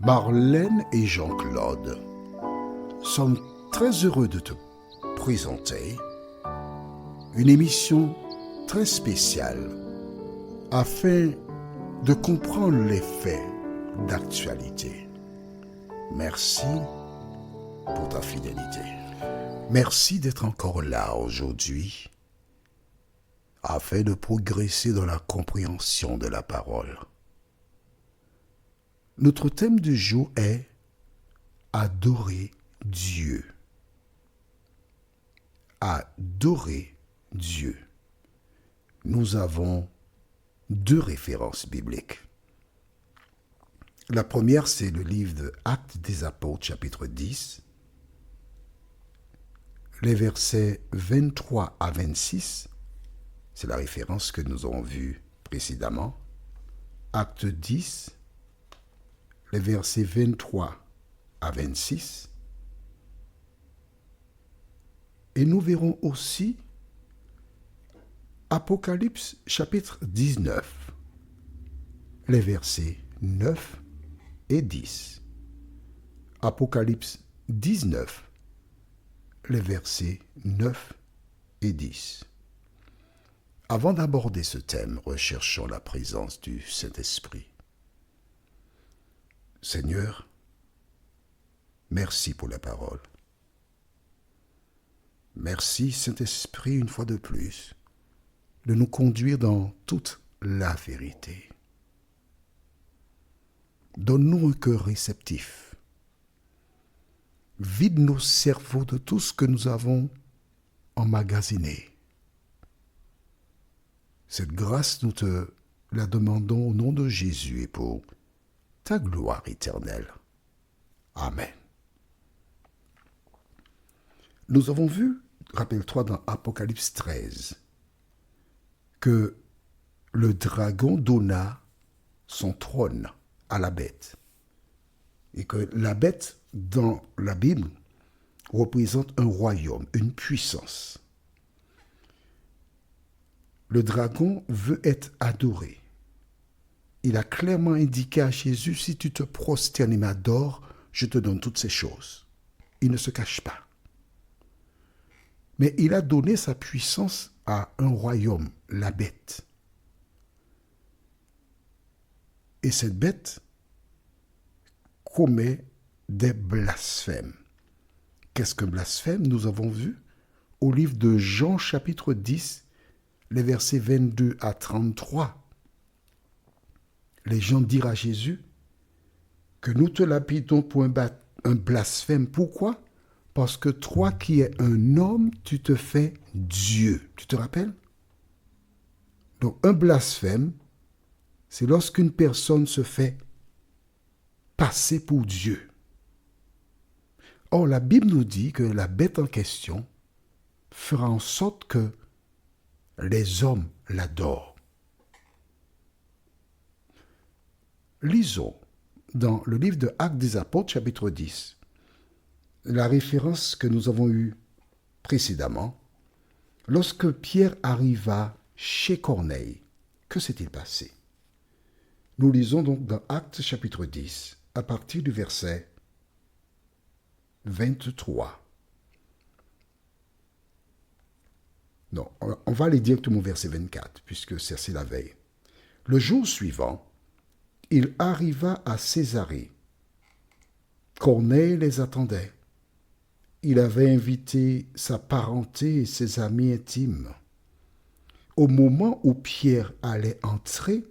Marlène et Jean-Claude sommes très heureux de te présenter une émission très spéciale afin de comprendre les faits d'actualité. Merci pour ta fidélité. Merci d'être encore là aujourd'hui afin de progresser dans la compréhension de la parole. Notre thème du jour est adorer Dieu. Adorer Dieu. Nous avons deux références bibliques. La première, c'est le livre de Actes des Apôtres, chapitre 10, les versets 23 à 26. C'est la référence que nous avons vue précédemment. Acte 10, les versets 23 à 26. Et nous verrons aussi Apocalypse chapitre 19, les versets 9 et 10. Apocalypse 19, les versets 9 et 10. Avant d'aborder ce thème, recherchons la présence du Saint-Esprit. Seigneur, merci pour la parole. Merci, Saint-Esprit, une fois de plus, de nous conduire dans toute la vérité. Donne-nous un cœur réceptif. Vide nos cerveaux de tout ce que nous avons emmagasiné. Cette grâce, nous te la demandons au nom de Jésus et pour ta gloire éternelle. Amen. Nous avons vu, rappelle-toi dans Apocalypse 13, que le dragon donna son trône à la bête. Et que la bête, dans la Bible, représente un royaume, une puissance. Le dragon veut être adoré. Il a clairement indiqué à Jésus, si tu te prosternes et m'adores, je te donne toutes ces choses. Il ne se cache pas. Mais il a donné sa puissance à un royaume, la bête. Et cette bête commet des blasphèmes. Qu'est-ce que blasphème? Nous avons vu au livre de Jean chapitre 10, les versets 22 à 33. Les gens dirent à Jésus que nous te lapidons pour un blasphème. Pourquoi? Parce que toi qui es un homme, tu te fais Dieu. Tu te rappelles? Donc un blasphème, c'est lorsqu'une personne se fait passer pour Dieu. Or, la Bible nous dit que la bête en question fera en sorte que les hommes l'adorent. Lisons dans le livre de Actes des Apôtres, chapitre 10, la référence que nous avons eue précédemment. Lorsque Pierre arriva chez Corneille, que s'est-il passé? Nous lisons donc dans Actes chapitre 10, à partir du verset 23. Non, on va aller directement au verset 24, puisque c'est la veille. Le jour suivant, il arriva à Césarée. Corneille les attendait. Il avait invité sa parenté et ses amis intimes. Au moment où Pierre allait entrer,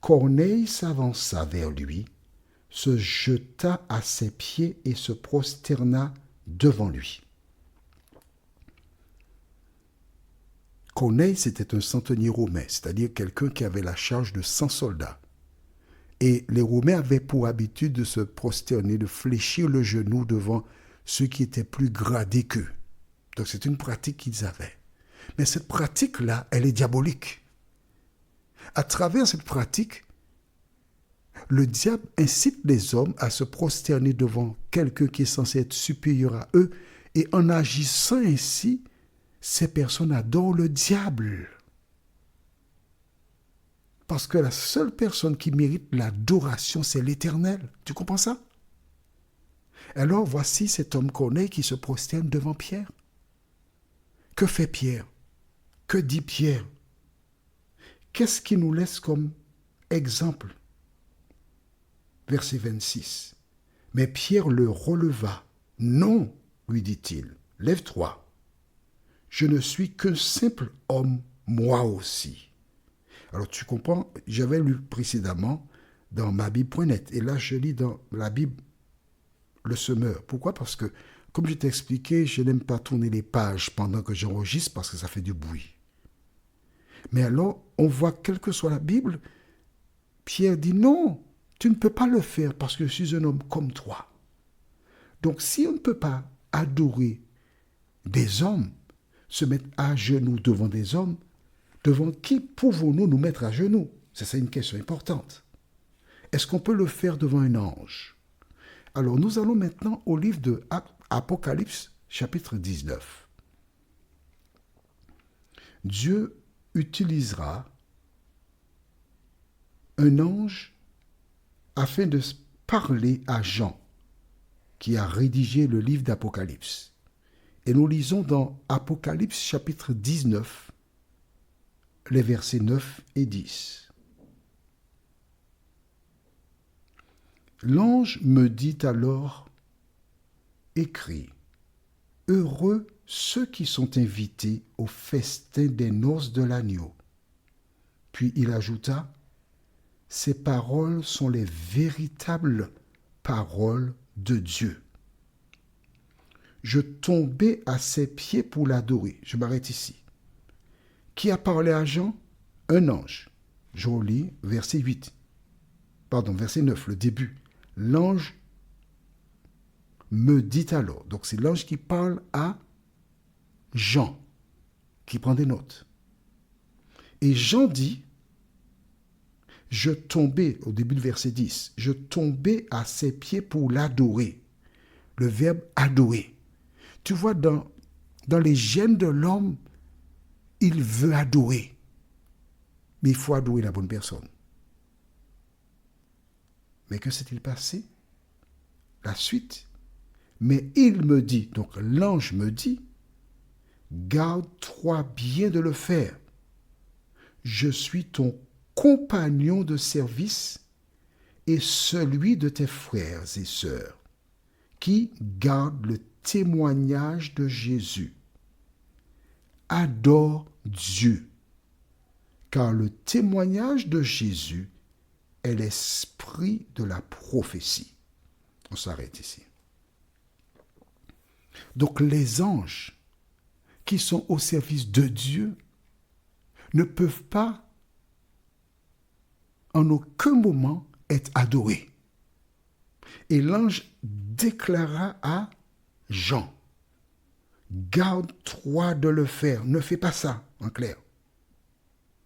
Corneille s'avança vers lui, se jeta à ses pieds et se prosterna devant lui. Corneille, c'était un centenier romain, c'est-à-dire quelqu'un qui avait la charge de 100 soldats. Et les Romains avaient pour habitude de se prosterner, de fléchir le genou devant ceux qui étaient plus gradés qu'eux. Donc c'est une pratique qu'ils avaient. Mais cette pratique-là, elle est diabolique. À travers cette pratique, le diable incite les hommes à se prosterner devant quelqu'un qui est censé être supérieur à eux, et en agissant ainsi, ces personnes adorent le diable. Parce que la seule personne qui mérite l'adoration, c'est l'Éternel. Tu comprends ça? Alors voici cet homme Corneille qui se prosterne devant Pierre. Que fait Pierre? Que dit Pierre? Qu'est-ce qu'il nous laisse comme exemple? Verset 26. Mais Pierre le releva. Non, lui dit-il, lève-toi. Je ne suis qu'un simple homme, moi aussi. Alors tu comprends, j'avais lu précédemment dans ma Bible.net et là je lis dans la Bible Le Semeur. Pourquoi? Parce que, comme je t'ai expliqué, je n'aime pas tourner les pages pendant que j'enregistre parce que ça fait du bruit. Mais alors, on voit, quelle que soit la Bible, Pierre dit non, tu ne peux pas le faire parce que je suis un homme comme toi. Donc si on ne peut pas adorer des hommes, se mettre à genoux devant des hommes, devant qui pouvons-nous nous mettre à genoux? C'est une question importante. Est-ce qu'on peut le faire devant un ange? Alors nous allons maintenant au livre de Apocalypse, chapitre 19. Dieu utilisera un ange afin de parler à Jean, qui a rédigé le livre d'Apocalypse. Et nous lisons dans Apocalypse chapitre 19, les versets 9 et 10. L'ange me dit alors, écris, heureux ceux qui sont invités au festin des noces de l'agneau. Puis il ajouta, ces paroles sont les véritables paroles de Dieu. Je tombais à ses pieds pour l'adorer. Je m'arrête ici. Qui a parlé à Jean? Un ange. Je relis verset 8. Verset 9, le début. L'ange me dit alors. Donc c'est l'ange qui parle à Jean, qui prend des notes. Et Jean dit, je tombais, au début du verset 10, je tombais à ses pieds pour l'adorer. Le verbe adorer. Tu vois, dans les gènes de l'homme, il veut adorer. Mais il faut adorer la bonne personne. Mais que s'est-il passé? La suite. Mais il me dit, donc l'ange me dit, garde-toi bien de le faire. Je suis ton compagnon de service et celui de tes frères et sœurs qui gardent le témoignage de Jésus. Adore Dieu, car le témoignage de Jésus est l'esprit de la prophétie. On s'arrête ici. Donc les anges qui sont au service de Dieu ne peuvent pas en aucun moment être adorés. Et l'ange déclara à Jean, garde-toi de le faire, ne fais pas ça, en clair.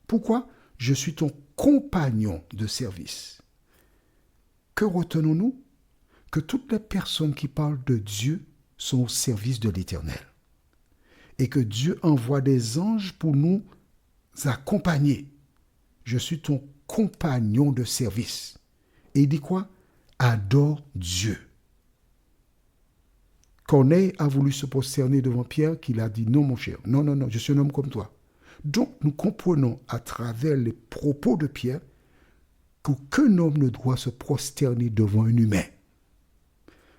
Pourquoi? Je suis ton compagnon de service. Que retenons-nous? Que toutes les personnes qui parlent de Dieu sont au service de l'Éternel. Et que Dieu envoie des anges pour nous accompagner. Je suis ton compagnon de service. Et il dit quoi? Adore Dieu. Corneille a voulu se prosterner devant Pierre, qu'il a dit non mon cher, non, je suis un homme comme toi. Donc nous comprenons à travers les propos de Pierre qu'aucun homme ne doit se prosterner devant un humain.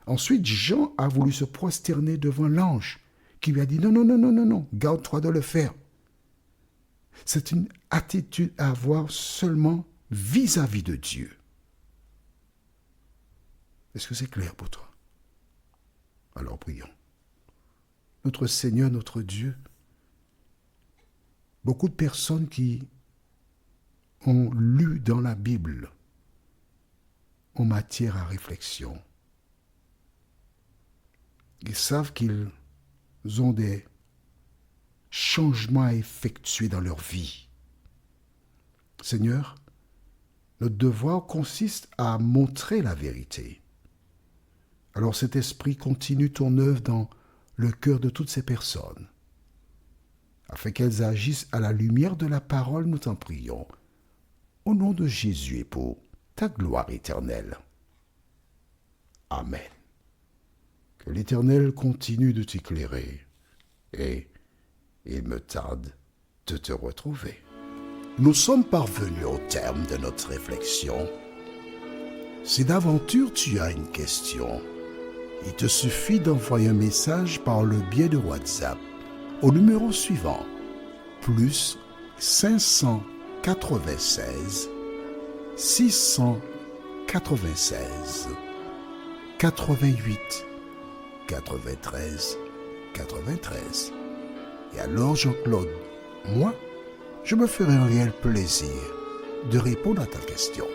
Ensuite, Jean a voulu se prosterner devant l'ange, qui lui a dit non, garde-toi de le faire. C'est une attitude à avoir seulement vis-à-vis de Dieu. Est-ce que c'est clair pour toi? Alors prions. Notre Seigneur, notre Dieu, beaucoup de personnes qui ont lu dans la Bible ont matière à réflexion. Ils savent qu'ils ont des changements à effectuer dans leur vie. Seigneur, notre devoir consiste à montrer la vérité. Alors cet esprit continue ton œuvre dans le cœur de toutes ces personnes, afin qu'elles agissent à la lumière de la parole, nous t'en prions. au nom de Jésus et pour ta gloire éternelle. Amen. Que l'Éternel continue de t'éclairer et il me tarde de te retrouver. Nous sommes parvenus au terme de notre réflexion. Si d'aventure tu as une question, il te suffit d'envoyer un message par le biais de WhatsApp au numéro suivant, plus 596 696 88 93 93. Et alors Jean-Claude, moi, je me ferai un réel plaisir de répondre à ta question.